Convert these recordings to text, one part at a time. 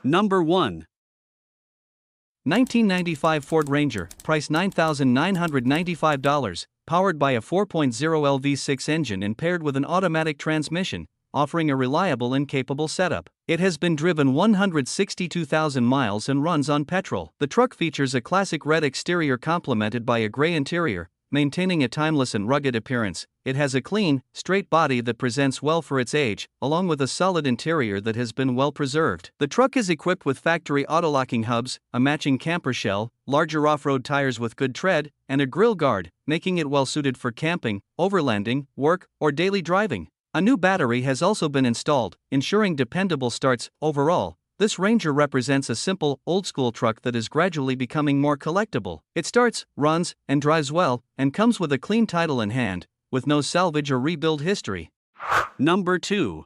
Number 1. 1995 Ford Ranger, price $9,995, powered by a 4.0L V6 engine and paired with an automatic transmission, offering a reliable and capable setup. It has been driven 162,000 miles and runs on petrol. The truck features a classic red exterior complemented by a gray interior, maintaining a timeless and rugged appearance. It has a clean, straight body that presents well for its age, along with a solid interior that has been well preserved. The truck is equipped with factory autolocking hubs, a matching camper shell, larger off-road tires with good tread, and a grille guard, making it well suited for camping, overlanding, work, or daily driving. A new battery has also been installed, ensuring dependable starts. Overall, this Ranger represents a simple, old-school truck that is gradually becoming more collectible. It starts, runs, and drives well, and comes with a clean title in hand, with no salvage or rebuild history. Number 2.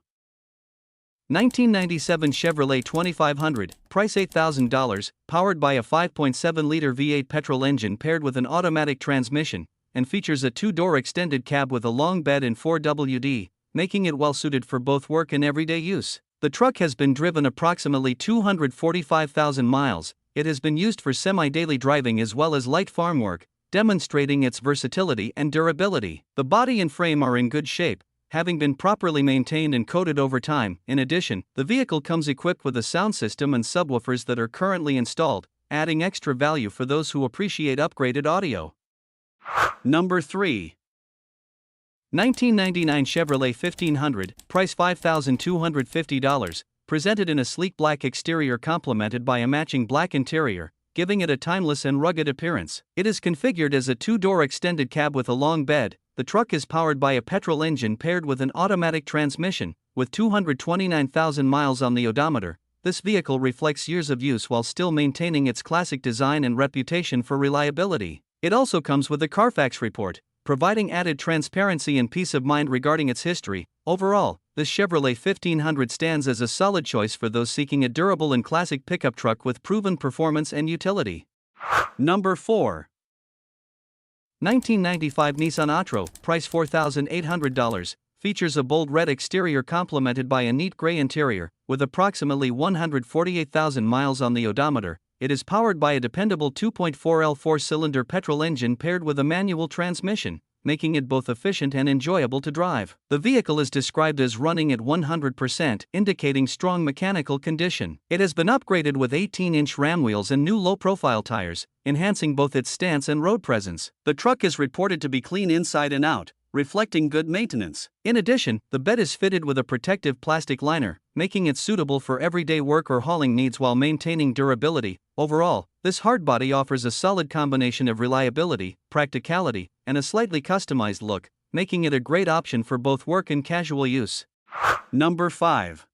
1997 Chevrolet 2500, price $8,000, powered by a 5.7-liter V8 petrol engine paired with an automatic transmission, and features a 2-door extended cab with a long bed and 4WD, making it well suited for both work and everyday use. The truck has been driven approximately 245,000 miles. It has been used for semi-daily driving as well as light farm work, demonstrating its versatility and durability. The body and frame are in good shape, having been properly maintained and coated over time. In addition, the vehicle comes equipped with a sound system and subwoofers that are currently installed, adding extra value for those who appreciate upgraded audio. Number 3. 1999 Chevrolet 1500, price $5,250, presented in a sleek black exterior complemented by a matching black interior, giving it a timeless and rugged appearance. It is configured as a 2-door extended cab with a long bed. The truck is powered by a petrol engine paired with an automatic transmission. With 229,000 miles on the odometer, this vehicle reflects years of use while still maintaining its classic design and reputation for reliability. It also comes with a Carfax report, providing added transparency and peace of mind regarding its history. Overall, this Chevrolet 1500 stands as a solid choice for those seeking a durable and classic pickup truck with proven performance and utility. Number 4. 1995 Nissan Atro, price $4,800, features a bold red exterior complemented by a neat gray interior. With approximately 148,000 miles on the odometer, it is powered by a dependable 2.4L 4-cylinder petrol engine paired with a manual transmission, making it both efficient and enjoyable to drive. The vehicle is described as running at 100%, indicating strong mechanical condition. It has been upgraded with 18-inch ram wheels and new low-profile tires, enhancing both its stance and road presence. The truck is reported to be clean inside and out, reflecting good maintenance. In addition, the bed is fitted with a protective plastic liner, making it suitable for everyday work or hauling needs while maintaining durability. Overall, this hardbody offers a solid combination of reliability, practicality, and a slightly customized look, making it a great option for both work and casual use. Number 5.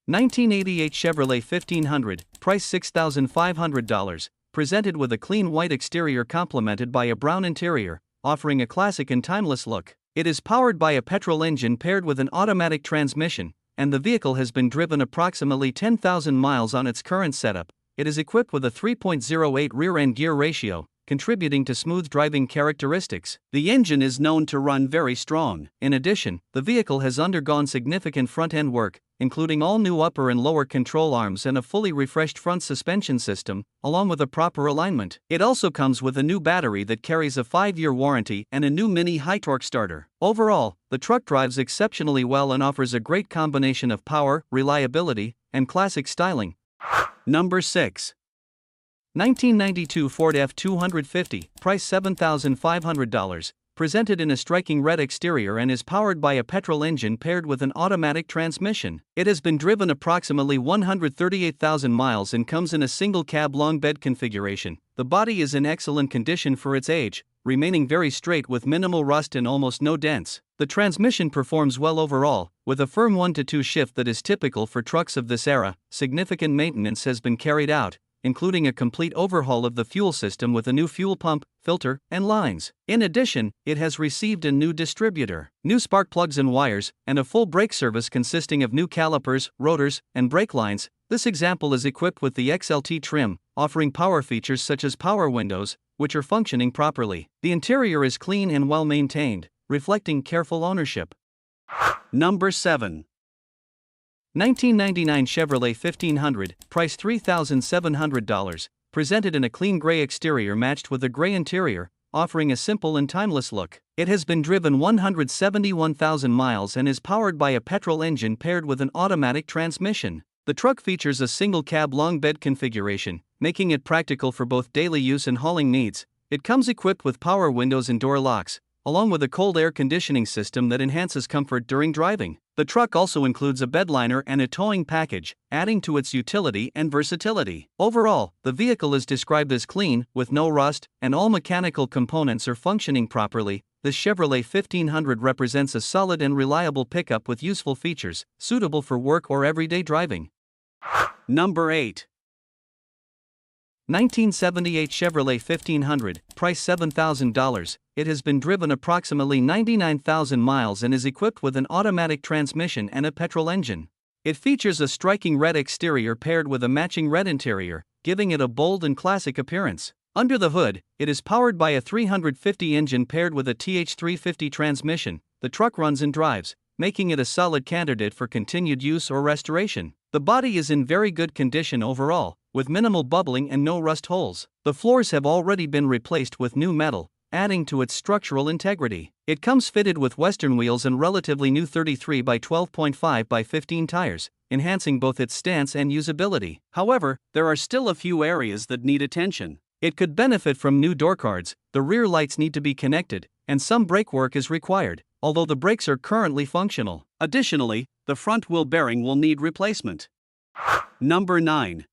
1988 Chevrolet 1500, price $6,500, presented with a clean white exterior complemented by a brown interior, offering a classic and timeless look. It is powered by a petrol engine paired with an automatic transmission, and the vehicle has been driven approximately 10,000 miles on its current setup. It is equipped with a 3.08 rear-end gear ratio, contributing to smooth driving characteristics. The engine is known to run very strong. In addition, the vehicle has undergone significant front-end work, including all new upper and lower control arms and a fully refreshed front suspension system, along with a proper alignment. It also comes with a new battery that carries a 5-year warranty and a new mini high-torque starter. Overall, the truck drives exceptionally well and offers a great combination of power, reliability, and classic styling. Number 6. 1992 Ford F250, price $7,500, presented in a striking red exterior and is powered by a petrol engine paired with an automatic transmission. It has been driven approximately 138,000 miles and comes in a single-cab long bed configuration. The body is in excellent condition for its age, remaining very straight with minimal rust and almost no dents. The transmission performs well overall, with a firm 1-to-2 shift that is typical for trucks of this era. Significant maintenance has been carried out, including a complete overhaul of the fuel system with a new fuel pump, filter, and lines. In addition, it has received a new distributor, new spark plugs and wires, and a full brake service consisting of new calipers, rotors, and brake lines. This example is equipped with the XLT trim, offering power features such as power windows, which are functioning properly. The interior is clean and well maintained, reflecting careful ownership. Number 7. 1999 Chevrolet 1500, price $3,700, presented in a clean gray exterior matched with a gray interior, offering a simple and timeless look. It has been driven 171,000 miles and is powered by a petrol engine paired with an automatic transmission. The truck features a single-cab long bed configuration, making it practical for both daily use and hauling needs. It comes equipped with power windows and door locks, along with a cold air conditioning system that enhances comfort during driving. The truck also includes a bedliner and a towing package, adding to its utility and versatility. Overall, the vehicle is described as clean, with no rust, and all mechanical components are functioning properly. The Chevrolet 1500 represents a solid and reliable pickup with useful features, suitable for work or everyday driving. Number 8. 1978 Chevrolet 1500, price $7,000. It has been driven approximately 99,000 miles and is equipped with an automatic transmission and a petrol engine. It features a striking red exterior paired with a matching red interior, giving it a bold and classic appearance. Under the hood, it is powered by a 350 engine paired with a TH350 transmission. The truck runs and drives, making it a solid candidate for continued use or restoration. The body is in very good condition overall, with minimal bubbling and no rust holes. The floors have already been replaced with new metal, adding to its structural integrity. It comes fitted with Western wheels and relatively new 33 by 12.5 by 15 tires, enhancing both its stance and usability. However, there are still a few areas that need attention. It could benefit from new door cards, the rear lights need to be connected, and some brake work is required, although the brakes are currently functional. Additionally, the front wheel bearing will need replacement. Number 9.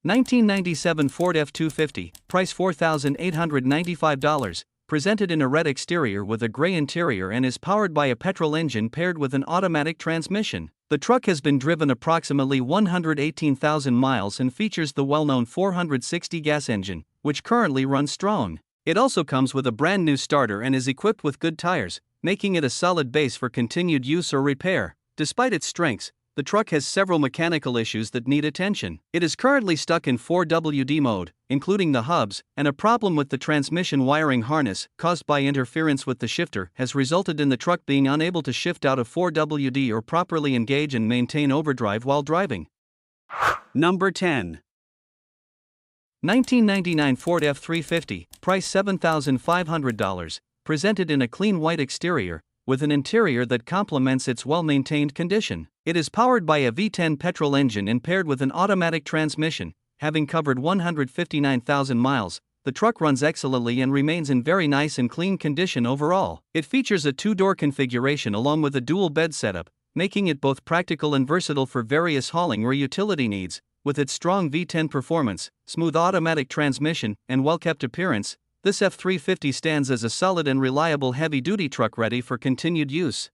1997 Ford F250, price $4,895, presented in a red exterior with a gray interior and is powered by a petrol engine paired with an automatic transmission. The truck has been driven approximately 118,000 miles and features the well-known 460 gas engine, which currently runs strong. It also comes with a brand new starter and is equipped with good tires, making it a solid base for continued use or repair. Despite its strengths, the truck has several mechanical issues that need attention. It is currently stuck in 4WD mode, including the hubs, and a problem with the transmission wiring harness, caused by interference with the shifter, has resulted in the truck being unable to shift out of 4WD or properly engage and maintain overdrive while driving. Number 10. 1999 Ford F350, price $7,500, presented in a clean white exterior, with an interior that complements its well-maintained condition. It is powered by a V10 petrol engine and paired with an automatic transmission. Having covered 159,000 miles, the truck runs excellently and remains in very nice and clean condition overall. It features a two-door configuration along with a dual bed setup, making it both practical and versatile for various hauling or utility needs. With its strong V10 performance, smooth automatic transmission, and well-kept appearance, this F350 stands as a solid and reliable heavy-duty truck ready for continued use.